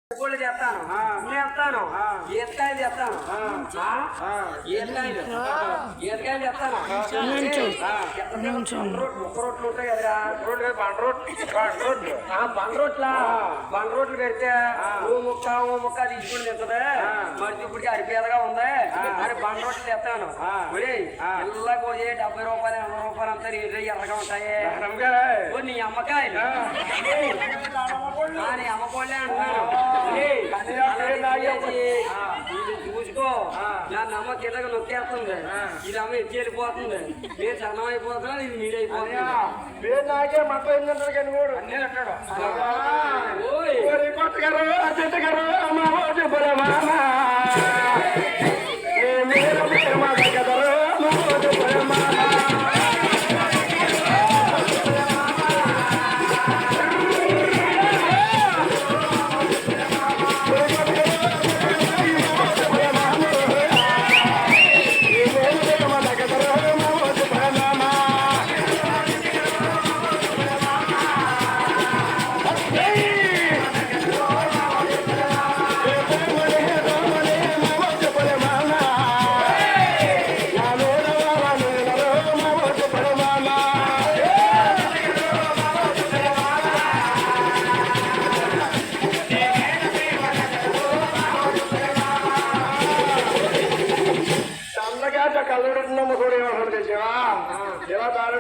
చేస్తాను చేస్తాను ఈతకాయలు చేస్తాను ఈతకాయలు చేస్తాను ముక్క రోట్లు ఉంటాయి కదరా బండ రోట్లు పెడితే ఓ ముక్క తీసుకుని తింటది మరి ఇప్పటికి అరిపేదగా ఉంది అని బండ రోట్లు తెస్తాను ఇలా పోయి 70 రూపాయలు 80 రూపాయలు అంతా ఎర్రగా ఉంటాయి నీ అమ్మకాయలు నీ అమ్మకోళ్ళే అంటున్నాను చూసుకో నా నమ్మ కిందగా నొక్కేస్తుంది ఇది అమ్మ ఎత్తి వెళ్ళిపోతుంది నేను సన్నం అయిపోతున్నా ఇది మీడైపోతుంది నాకే మొత్తం ఏంటంటారు కానీ కూడా అన్నీ అంటాడు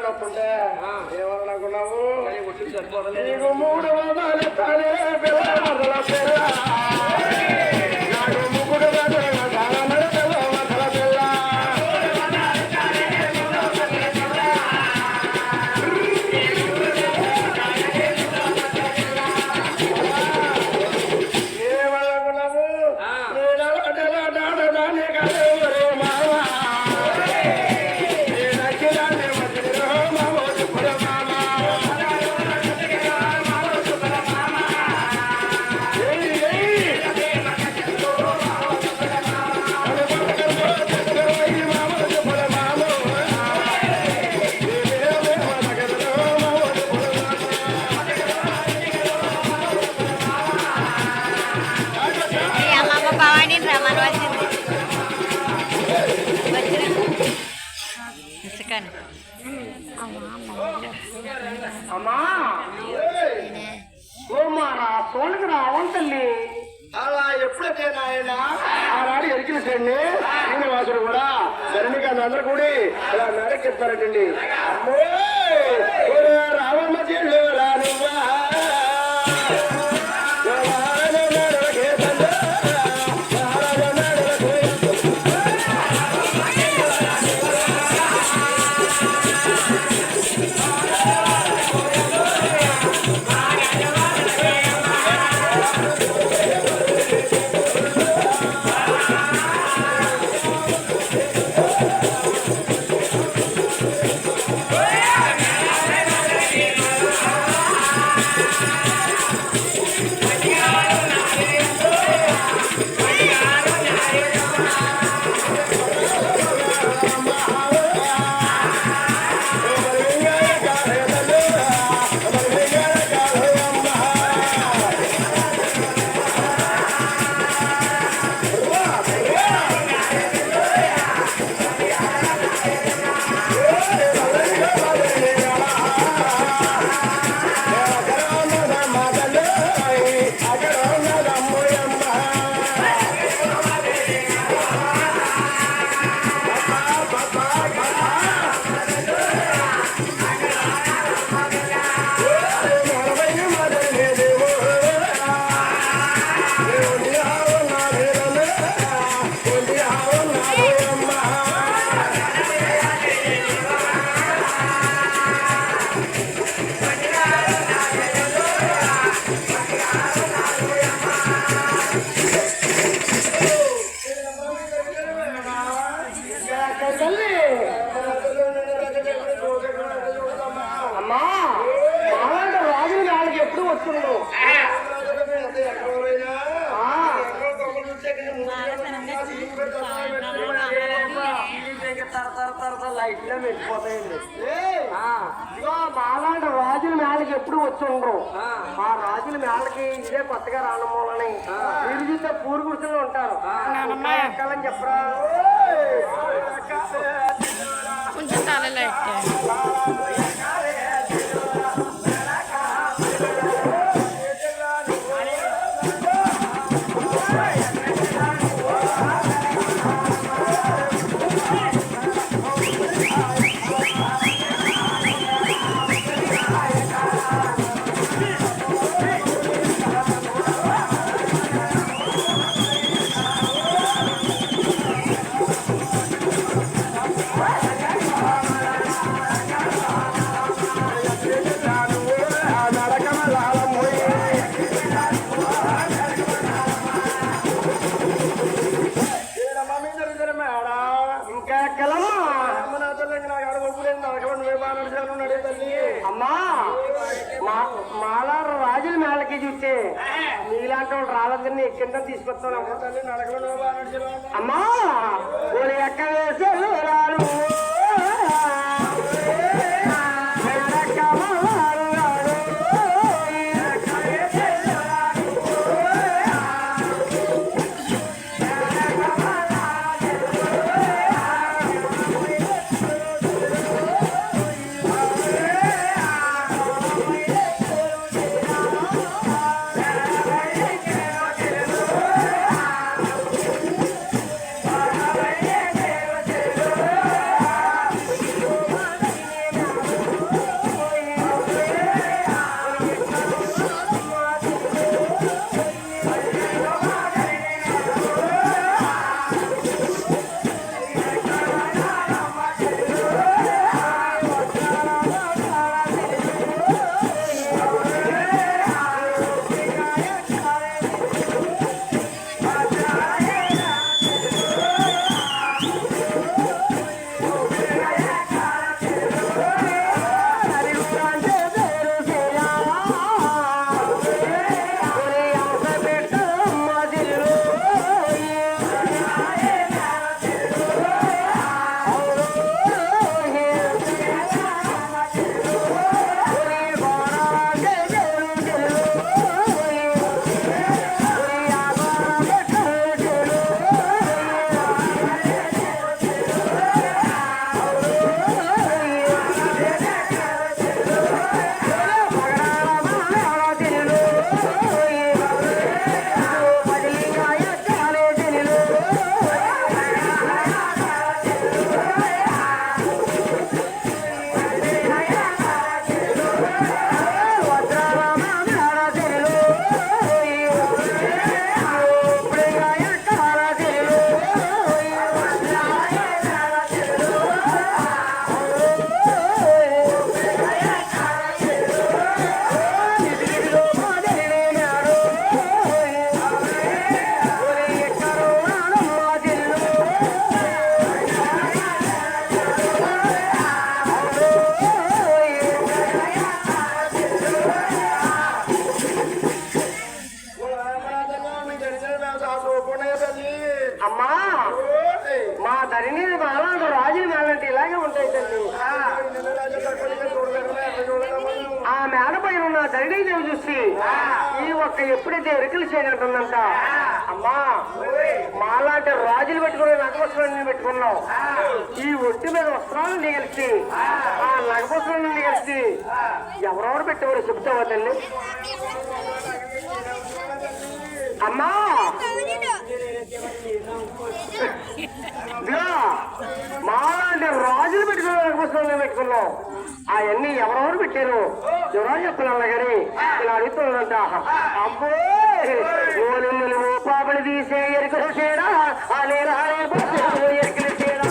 నొప్పుంటే ఏమనుకున్నావు నీకు 300 నాకు ముగ్గురు అమ్మా ఓమారా తోళ్ళకి రావాలి తల్లి అలా ఎప్పుడైతే నాయన ఆనాడు ఎరికిన శ్రేణి శ్రీనివాసుడు కూడా ధరణికి అందరూ కూడి అలా నరకెత్తారటండి రావమ్మ చెల్లు రానువ్వా అమ్మా మాలాంటి రాజులు నాలుగు ఎప్పుడు వస్తున్నాడు లైట్లో వెళ్ళిపోతాయండి మాలాంటి రాజుల మేళకి ఎప్పుడు వచ్చి ఉండరు. ఆ రాజుల మేళకి ఇదే కొత్తగా రానమోలని వీరు చూస్తే పూరు గుడిసెలో ఉంటారు. ఎక్కాలని చెప్పరా కొంచెం తలలో అమ్మా మాలా రాజుల మేళకి చూస్తే నీలాంటి వాళ్ళు రాలేదని ఎక్కిందని తీసుకొస్తాను అమ్మా ఎక్క వేసే రాను అమ్మా మా ధరణి అలాంటి రాజుల మేళంటే ఇలాగే ఉంటాయి తల్లి. ఆ మేడ పైన ఉన్న ధరణి దేవి చూసి ఈ ఒక్క ఎప్పుడైతే ఎరుకలు చేయగలుగుతుందంట అమ్మా మాలాంటి రాజులు పెట్టుకుని నగవస్త్రాన్ని పెట్టుకున్నాం. ఈ ఒంటి మీద వస్త్రాలను కలిసి ఆ నగవస్త్రాన్ని కలిసి ఎవరెవరు పెట్టేవారు చెప్తావా తల్లి? అమ్మా మాలాంటి రాజులు పెట్టుకున్నాం. అవన్నీ ఎవరెవరు పెట్టారు ఎవరో చెప్పాలన్నా కానీ ఇలా అడుగుతున్నాడంట. అబ్బో ఓ పాపడి తీసే ఎరుకలు చేయడా ఆ నేల ఎరుకలు చేయడా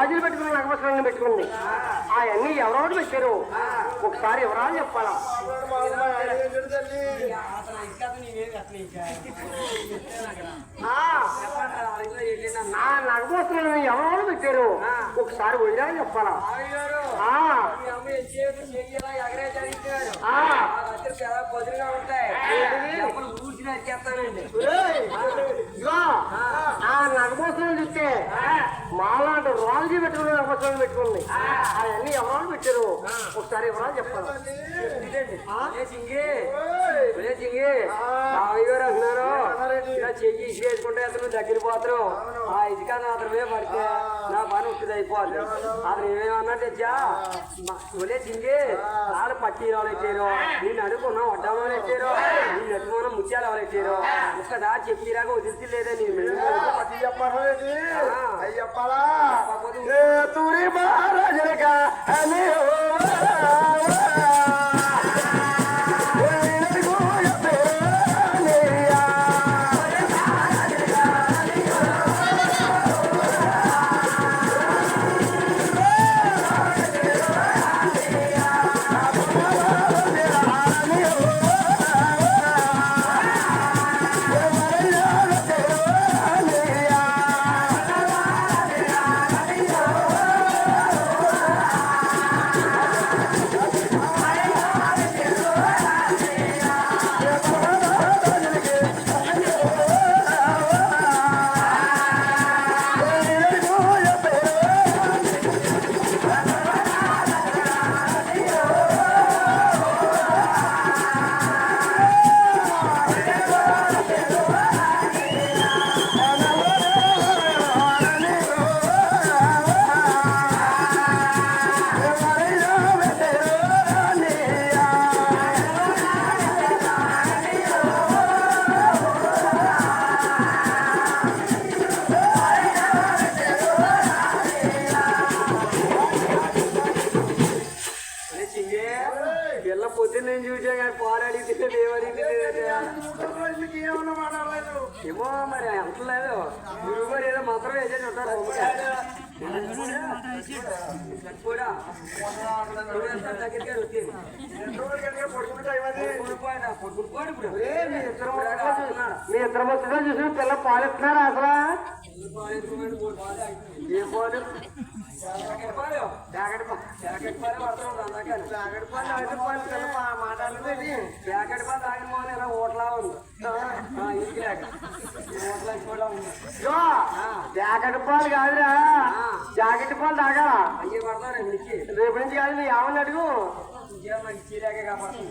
రాజులు పెట్టుకున్న నగవస్త్రాలను పెట్టుకుంది. అవన్నీ ఎవరెవరు పెట్టారు ఒకసారి ఎవరాలు చెప్పాలా? ఆ నగవస్త్రాలను ఎవరెవరు పెట్టారు ఒకసారి వదిలా చెప్పాలా? ఆ నగవస్త్రాలు చూస్తే మాలాంటి రాజు పెట్టుకున్న నగవస్త్రాలు పెట్టుకుంది. అవన్నీ ఎవరెవరు పెట్టారు ఒకసారి ఎవరాలు చెప్పాలా? గారు అంటున్నారు ఇలా చెయ్యి ఇసి వేసుకుంటే అతను దగ్గర పోతారు. ఆ ఇసుక అతను పడితే నా పని ఉంటుంది అయిపోవాలి. అతను ఏమేమన్నా తెచ్చా ఒలే చింగి వాళ్ళు పట్టి వాళ్ళు ఎట్టారు, నేను అడుగుకున్నా వడ్డామో ఎట్టారు, నేను నెట్టుకున్నా ముత్యాలు ఎవరు ఎట్టారు. ఒక్కదా చెప్పిరాగా వదిలితే లేదా నేను చెప్పాలా? తూరి మహారాజులకా నేను చూసా కానీ పాలు అడిగితే ఏమడిగితే ఏమో మరి అంటలేదు. గురువు గారు ఏదో మంత్రం వేసేసి ఉంటారు. దగ్గరికి వచ్చింది మీ ఇద్దరు వస్తుందో చూసి పిల్ల పాలు ఇస్తున్నారా అసలు? ఏ పాలు ప్యాకెట్ పాలు తాగిన పోనీ ఇలా ఓట్లా ఉంది. ఇంటికి లేక ఓట్లా కూడా ఉంది. జాకెట్ పాలు కాదురా, జాకెట్ పాలు తాగా అయ్యే పడతారు రేపు నుంచి కాదు. ఏమని అడుగు ఇచ్చిరాక కాబట్టి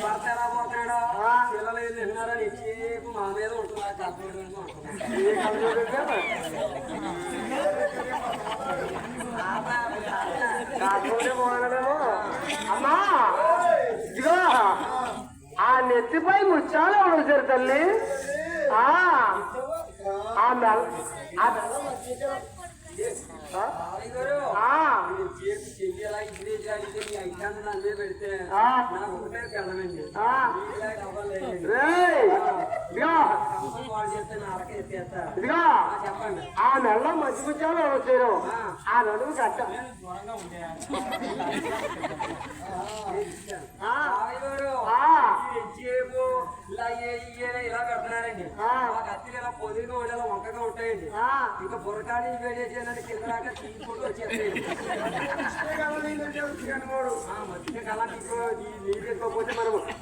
భర్త ఎలా పోతున్నాడో పిల్లలు ఏం తిన్నారని ఇచ్చేపు మా మీద ఉంటున్నారు. అమ్మా ఇదిగో ఆ నెత్తిపై ముచ్చాలు ఎవరు తల్లి? ఇదిగా ఆ నెలలో మంచి ముచ్చాలు వచ్చారు. ఆ నడుము కట్ట ఇలా కడుతున్నారండి. కత్తిలు ఇలా పొదిగా ఉండేలా వంకగా ఉంటాయండి. ఇంకా బుర్రకాడి వేడేసేయాలంటే కింద దాకా తీసుకుంటూ వచ్చేస్తాయి. మధ్య కాలం నీరు ఎక్కువపోతే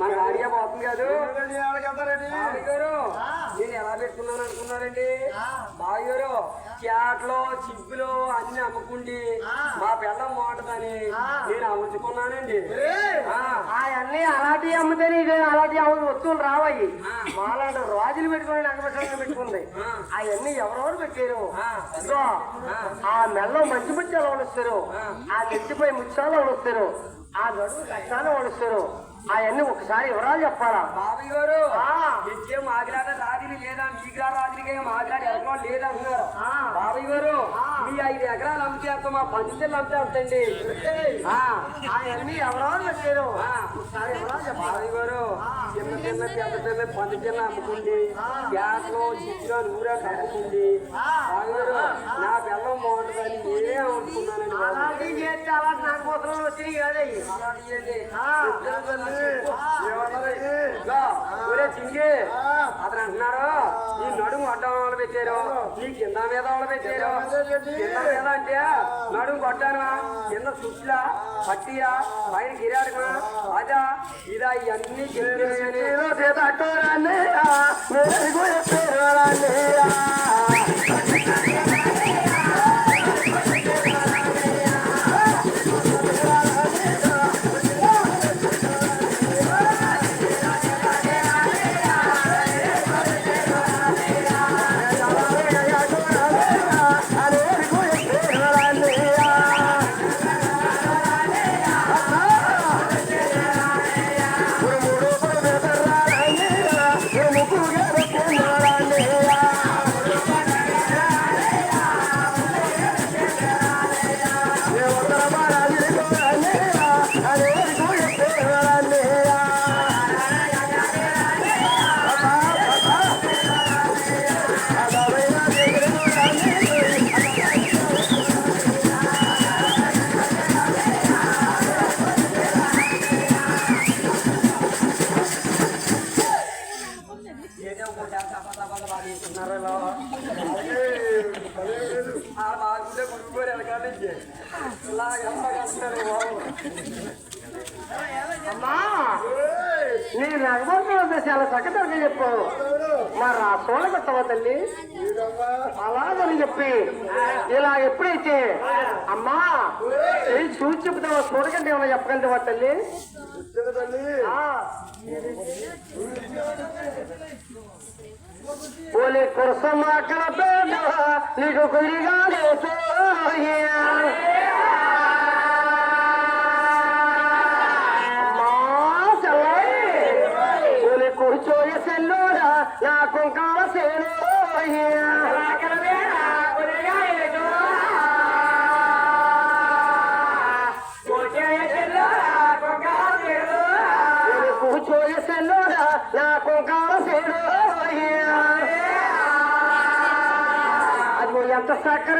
మన గాడిగా పోతుంది కాదు. గారు నేను ఎలా పెట్టుకున్నాను అనుకున్నారండి? బావి గారు క్యాట్లో చిప్పులు అన్ని అమ్ముకుండి మా పిల్లం బాగుంటుందని నేను అమ్ముకున్నానండి. అవన్నీ అలాంటి అమ్మితేనే ఇదే అలాంటి వస్తువులు రావాయి. మాలాంటి రాజులు పెట్టుకుని నగపట్ల పెట్టుకుంది. అవన్నీ ఎవరెవరు పెట్టారు? ఆ మెల్లో మంచి ముత్యాలు వస్తారు, ఆ నెత్తిపై ముత్యాలు వస్తారు, ఆ గడువు కష్టాలు వస్తారు. అవన్నీ ఒకసారి వివరాలు చెప్పాలా? బాబు గారు నిత్యం మాట్లాడ రాజులు లేదా మీగ్రా రాజులకి మాట్లాడి ఎకరాలు లేదంటున్నారు. బాబు గారు మీ 5 ఎకరాలు అమ్మితే మా పంచలు అమ్మితే అవుతండి. అవన్నీ ఎవరెవరు పెట్టారు? ఒకసారి వివరాలు చెప్పాలి. బాబు గారు చిన్న చిన్న పెద్ద పిల్ల పంచలు అమ్ముకుంది, గ్యాస్ లో చిచ్చులో నూరా కమ్ముకుంది. బాబు గారు నా బెల్లం బాగుంటుంది ఏమనుకున్నానండి అలాంటి చేస్తే అలా నాకు కోసం వచ్చినాయి కాదయ్యి చింగి అతను అంటున్నాడు ఈ నడుము అడ్డం వాళ్ళు పెట్టారు నీ కింద మీద వాళ్ళు పెట్టారు కింద మీద అంటే నడుము కొట్టాను కింద సుట్లా పట్టియా పైన గిరాడుకున్నా అదా ఇదా ఇవన్నీ అమ్మా నీ రంగంలో చాలా చక్కగా చెప్పు మరి ఆ సోళ కొట్టవా తల్లి అలాగని చెప్పి ఇలా ఎప్పుడైతే అమ్మా చూసి చెప్తావా చూడకంటే ఏమన్నా చెప్పగలుగుతావా తల్లి పోలీ కురసమ్మ అక్కడ పేట నీకు కురిగా కూర్చోయ సెల్లోడా నా కుంకాల సేను